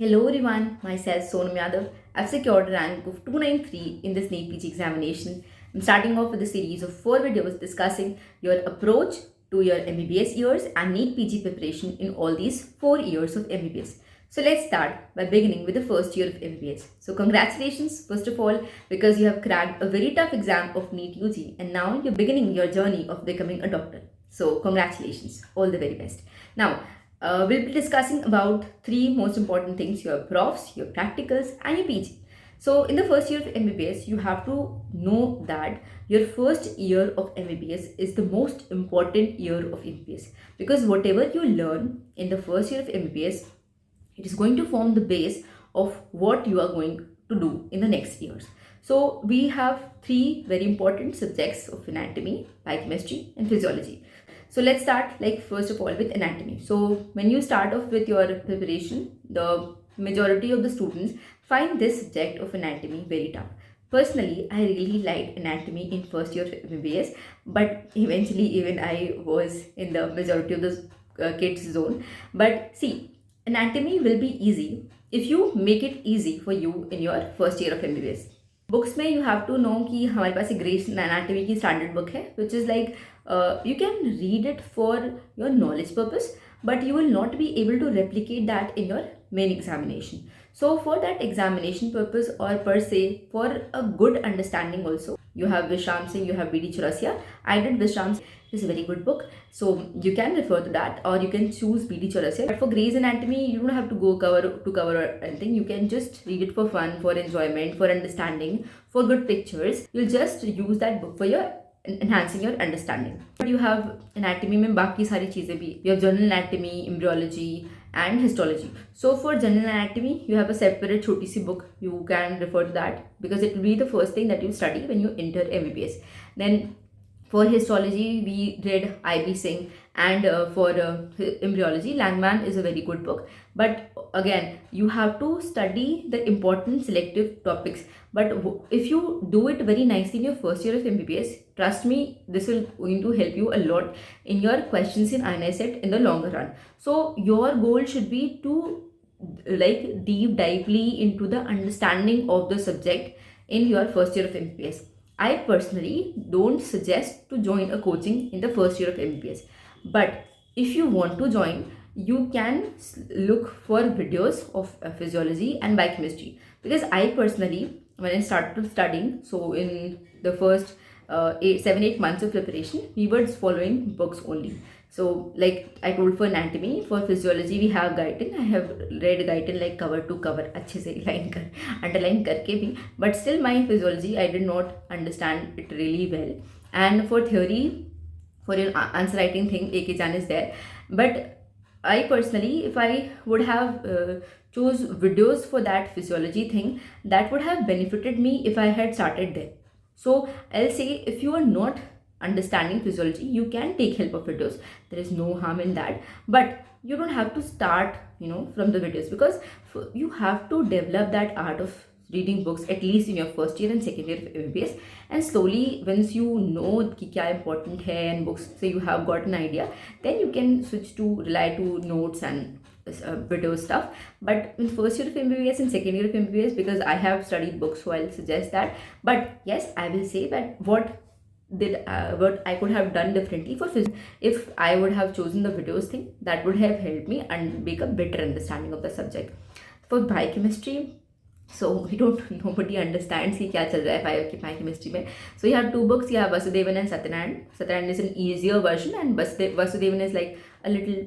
Hello everyone, myself Sonam Yadav. I've secured a rank of 293 in this NEET PG examination. I'm starting off with a series of 4 videos discussing your approach to your MBBS years and NEET PG preparation in all these 4 years of MBBS. So let's start by beginning with the first year of MBBS. So congratulations first of all, because you have cracked a very tough exam of NEET UG and now you're beginning your journey of becoming a doctor. So congratulations, all the very best. Now we'll be discussing about 3 most important things: your profs, your practicals, and your PG. So in the first year of MBBS, you have to know that your first year of MBBS is the most important year of MBBS, because whatever you learn in the first year of MBBS, it is going to form the base of what you are going to do in the next years. So we have 3 very important subjects of anatomy, biochemistry, and physiology. So let's start first of all with anatomy. So when you start off with your preparation, the majority of the students find this subject of anatomy very tough. Personally, I really liked anatomy in first year of MBBS, but eventually even I was in the majority of the kids zone. But see, anatomy will be easy if you make it easy for you in your first year of MBBS. Books में you have to know कि हमारे पास एक grace anatomy की standard book है which is like you can read it for your knowledge purpose, but you will not be able to replicate that in your main examination. So for that examination purpose, or per se for a good understanding also, you have Vishram Singh, you have BD Chaurasia. I did Vishram Singh. It's a very good book, so you can refer to that, or you can choose BD Chaurasia. But for Grey's Anatomy, you don't have to go cover or anything. You can just read it for fun, for enjoyment, for understanding, for good pictures. You'll just use that book for your enhancing your understanding. But you have anatomy में बाकी सारी चीज़ें भी. You have general anatomy, embryology, and histology. So for general anatomy, you have a separate छोटी सी book. You can refer to that because it will be the first thing that you study when you enter MBBS. Then for histology, we read IB Singh, and for embryology, Langman is a very good book. But again, you have to study the important selective topics. But if you do it very nicely in your first year of MBBS, trust me, this will going to help you a lot in your questions in INI set in the longer run. So your goal should be to deep dively into the understanding of the subject in your first year of MBBS. I personally don't suggest to join a coaching in the first year of MBBS. But if you want to join, you can look for videos of physiology and biochemistry. Because I personally, when I started studying, so in the first 7-8 months of preparation, we were following books only. So like I told, for anatomy, for physiology, we have Guyton. I have read Guyton like cover to cover, अच्छे से underline करके भी. But still my physiology, I did not understand it really well. And for theory, for your answer writing thing, एक exam is there. But I personally, if I would have choose videos for that physiology thing, that would have benefited me if I had started there. So I'll say, if you are not understanding physiology, you can take help of videos. There is no harm in that, but you don't have to start from the videos, because you have to develop that art of reading books at least in your first year and second year of MBBS. And slowly, once you know ki kya important hai and books, so you have got an idea, then you can switch to rely to notes and video stuff. But in first year of MBBS and second year of MBBS, because I have studied books, so I'll suggest that. But yes, I will say that what I could have done differently for physics, if I would have chosen the videos thing, that would have helped me and make a better understanding of the subject. For biochemistry, so nobody understands कि क्या चल रहा है biochemistry में. So you have 2 books. You have Vasudevan and Satyanarayan. Satyanarayan is an easier version, and Vasudevan is like a little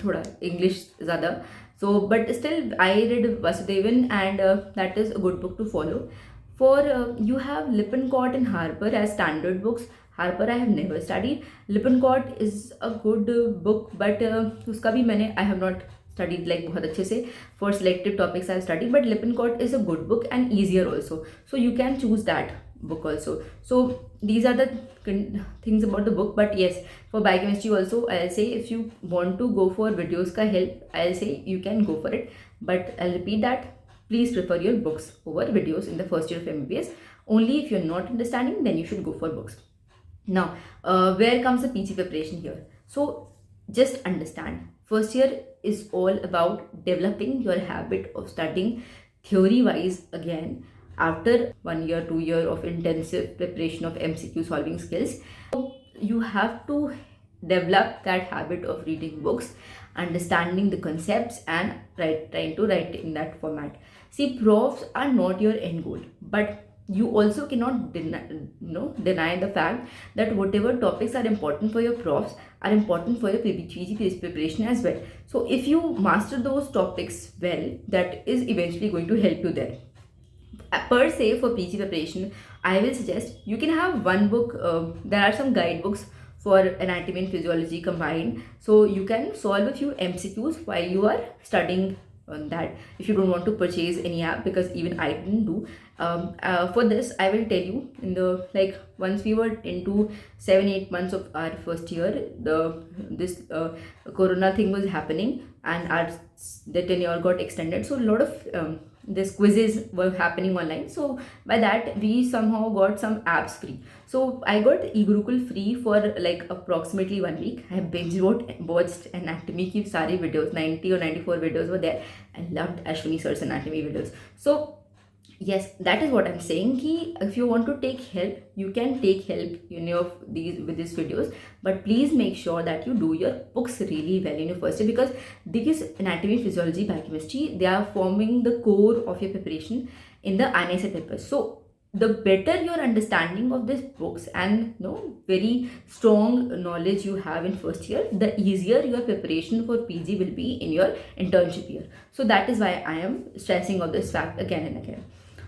थोड़ा English ज़्यादा. So but still I read Vasudevan, and that is a good book to follow. For you have Lippincott and Harper as standard books. Harper I have never studied. Lippincott is a good book, but उसका भी मैंने I have not studied like बहुत अच्छे से. For selective topics I have studied, but Lippincott is a good book and easier also. So you can choose that book also. So these are the things about the book. But yes, for biochemistry also, I'll say, if you want to go for videos ka help, I'll say you can go for it. But I'll repeat that, please prefer your books over videos in the first year of MBBS. Only if you're not understanding, then you should go for books. Now, where comes the PG preparation here? So just understand, first year is all about developing your habit of studying theory wise again after 1 year, 2 year of intensive preparation of MCQ solving skills. You have to develop that habit of reading books, understanding the concepts, and trying to write in that format. See, profs are not your end goal, but you also cannot deny the fact that whatever topics are important for your profs are important for your PG preparation as well. So if you master those topics well, that is eventually going to help you there. Per se, for PG preparation, I will suggest you can have one book. There are some guidebooks for anatomy and physiology combined, so you can solve a few MCQs while you are studying on that, if you don't want to purchase any app, because even I didn't do. For this, I will tell you, in the once we were into 7-8 months of our first year, this corona thing was happening, and the tenure got extended, so a lot of these quizzes were happening online. So by that, we somehow got some apps free. So I got eGurukul free for approximately 1 week. I binge watched anatomy ki sari videos, 90 or 94 videos were there. I loved Ashwini sir's anatomy videos. So yes, that is what I'm saying, ki if you want to take help, you can take help with these videos, but please make sure that you do your books really well in your first year, because these anatomy, physiology, biochemistry, they are forming the core of your preparation in the INSA papers. So the better your understanding of these books and very strong knowledge you have in first year, the easier your preparation for PG will be in your internship year. So that is why I am stressing on this fact again and again.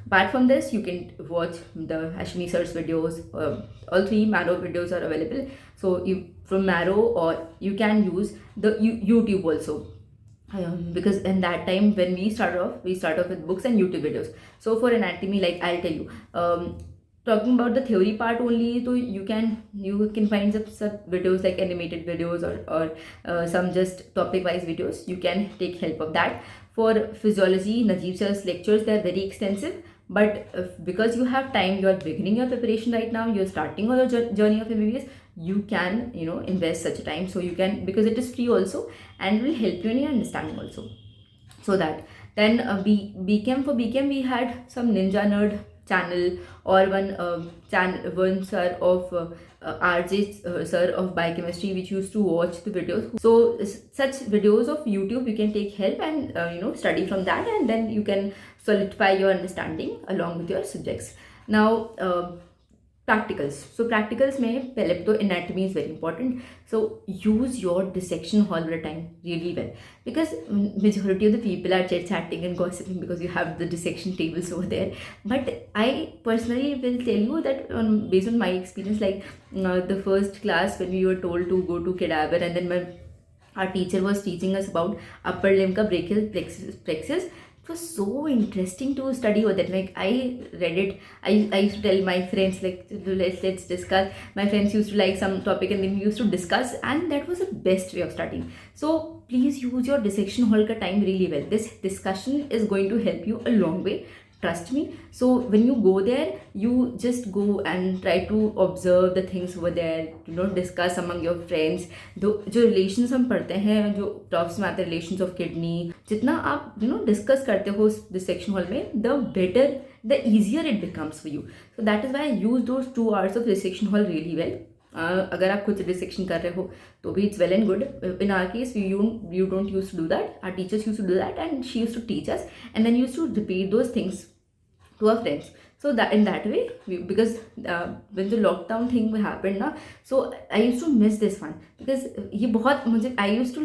Apart from this, you can watch the Ashwini sir's videos. All 3 Marrow videos are available. So from Marrow, or you can use the YouTube also. Because in that time when we start off with books and YouTube videos. So for anatomy, I'll tell you, talking about the theory part only, so you can find some videos like animated videos or some just topic wise videos. You can take help of that. For physiology, Najib sir's lectures, they are very extensive, but because you have time, you are beginning your preparation right now, you're starting on your journey of MBBS, you can invest such a time. So you can, because it is free also and will help you in your understanding also. So that then BChem, for BChem we had some Ninja Nerd channel, or one sir of RJ sir of biochemistry, which used to watch the videos. So such videos of YouTube, you can take help and study from that, and then you can solidify your understanding along with your subjects. Now practicals. So practicals में पहले तो anatomy is very important. So use your dissection hall all the time really well, because majority of the people are chatting and gossiping because you have the dissection tables over there. But I personally will tell you that based on my experience, the first class when we were told to go to cadaver, and then our teacher was teaching us about upper limb ka brachial plexus. It was so interesting to study over that. I read it. I used to tell my friends, let's discuss. My friends used to like some topic, and then we used to discuss, and that was the best way of studying. So please use your dissection hall ka time really well. This discussion is going to help you a long way. Trust me. So when you go there, you just go and try to observe the things over there. Discuss among your friends. जो relations हम पढ़ते हैं, जो topics में आते हैं, relations of kidney, जितना आप discuss करते हो dissection hall में, the better, the easier it becomes for you. So that is why I use those 2 hours of dissection hall really well. अगर आप खुद से डिसेक्शन कर रहे हो तो भी it's well and good. In our case you don't used to do that. Our teachers used to do that, and she used to teach us, and then used to repeat those things to our friends. So that in that way, because when the lockdown thing happened na, so I used to miss this one, because ये बहुत मुझे, I used to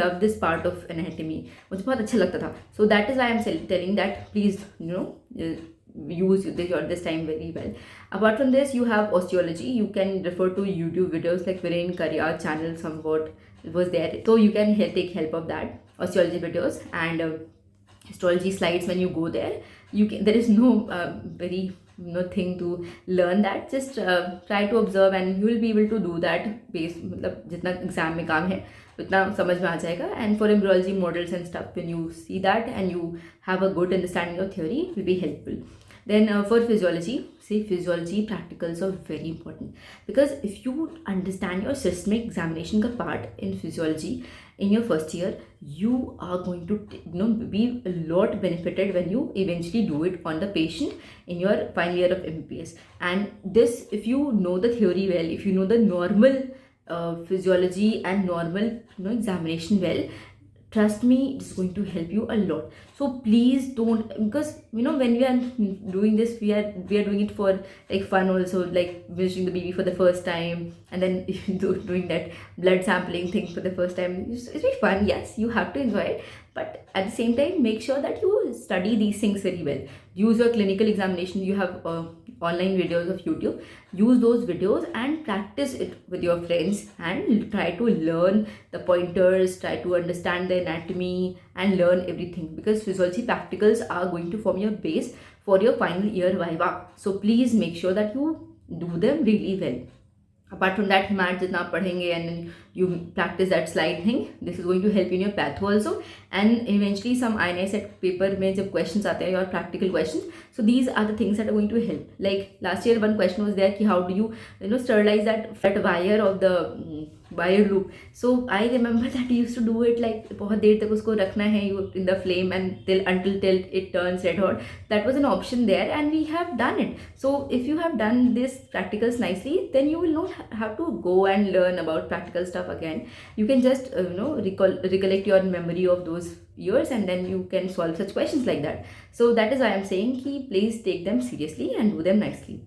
love this part of anatomy. मुझे बहुत अच्छा लगता था. So that is why I am telling that please use this time very well. Apart from this, you have osteology. You can refer to YouTube videos like Viren Karya channel, somewhat it was there, so you can take help of that osteology videos. And histology slides, when you go there, there is no very thing to learn that. Just try to observe, and you will be able to do that based, जितना exam में काम है उतना समझ में आ जाएगा. And for embryology models and stuff, when you see that and you have a good understanding of theory, it will be helpful. Then for physiology, say physiology practicals are very important, because if you understand your systemic examination ka part in physiology in your first year, you are going to be a lot benefited when you eventually do it on the patient in your final year of MBBS. And this, if you know the theory well, if you know the normal physiology and normal examination well, trust me, it's going to help you a lot. So please don't, because when we are doing this, we are doing it for like fun also, like visiting the baby for the first time, and then doing that blood sampling thing for the first time. It's very fun, yes, you have to enjoy it, but at the same time make sure that you study these things very well. Use your clinical examination, you have online videos of YouTube, use those videos and practice it with your friends, and try to learn the pointers, try to understand the anatomy and learn everything, because physiology practicals are going to form your base for your final year viva. So please make sure that you do them really well. Apart from that, हिमाट जितना आप पढ़ेंगे and you practice that slide thing, this is going to help you in your path also, and eventually some INS at paper में जब questions आते हैं, your practical questions, so these are the things that are going to help. Like last year one question was there कि how do you sterilize that wire of the wire loop. So I remember that you used to do it like बहुत देर तक उसको रखना है in the flame and till it turns red hot. That was an option there and we have done it. So if you have done this practicals nicely, then you will not have to go and learn about practical stuff again. You can just recollect your memory of those years, and then you can solve such questions like that. So that is why I am saying ki please take them seriously and do them nicely.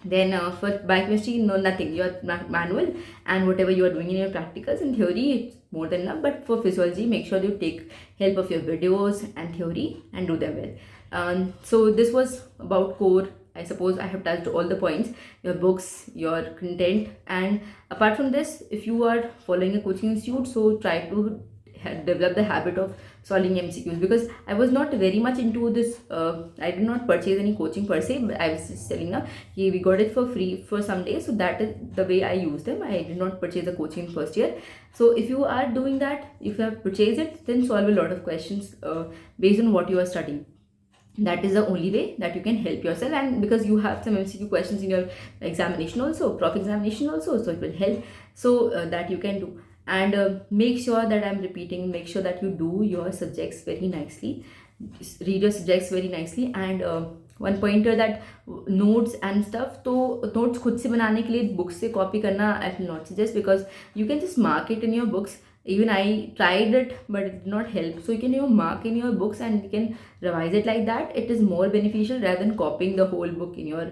Then for biochemistry, no, nothing. Your manual and whatever you are doing in your practicals and theory, it's more than enough. But for physiology, make sure you take help of your videos and theory and do them well. So this was about core. I suppose I have touched all the points, your books, your content, and apart from this, if you are following a coaching institute, so try to develop the habit of solving MCQs, because I was not very much into this. I did not purchase any coaching per se, but I was just telling now we got it for free for some days, so that is the way I use them. I did not purchase the coaching in first year. So if you are doing that, if you have purchased it, then solve a lot of questions based on what you are studying. That is the only way that you can help yourself, and because you have some MCQ questions in your examination also, prof examination also, so it will help. So that you can do. And make sure that I'm repeating, make sure that you do your subjects very nicely, read your subjects very nicely. And one pointer that notes and stuff, तो notes खुद से बनाने के लिए books से copy करना I will not suggest, because you can just mark it in your books. Even I tried it, but it did not help. So you can mark in your books and you can revise it like that. It is more beneficial rather than copying the whole book in your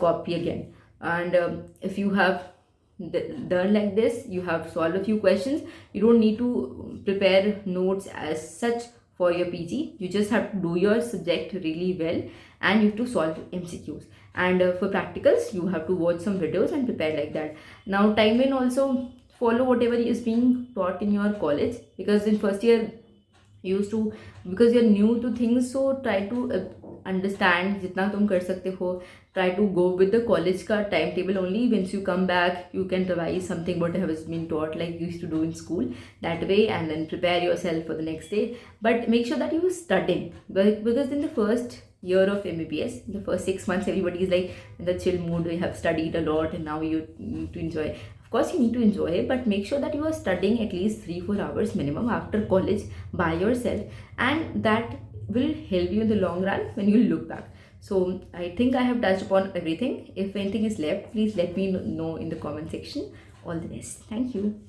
copy again. And if you have done like this, you have solved a few questions, you don't need to prepare notes as such for your PG. You just have to do your subject really well and you have to solve MCQs. And for practicals, you have to watch some videos and prepare like that. Now timeline also, follow whatever is being taught in your college, because in first year you used to, because you're new to things, so try to understand jitna tum kar sakte ho. Try to go with the college ka timetable only. Once you come back, you can revise something what has been taught like you used to do in school, that way, and then prepare yourself for the next day. But make sure that you are studying, because in the first year of MBBS, the first 6 months, everybody is like in the chill mood, we have studied a lot and now you need to enjoy. Of course you need to enjoy it, but make sure that you are studying at least 3-4 hours minimum after college by yourself, and that will help you in the long run when you look back. So I think I have touched upon everything. If anything is left, please let me know in the comment section. All the best. Thank you.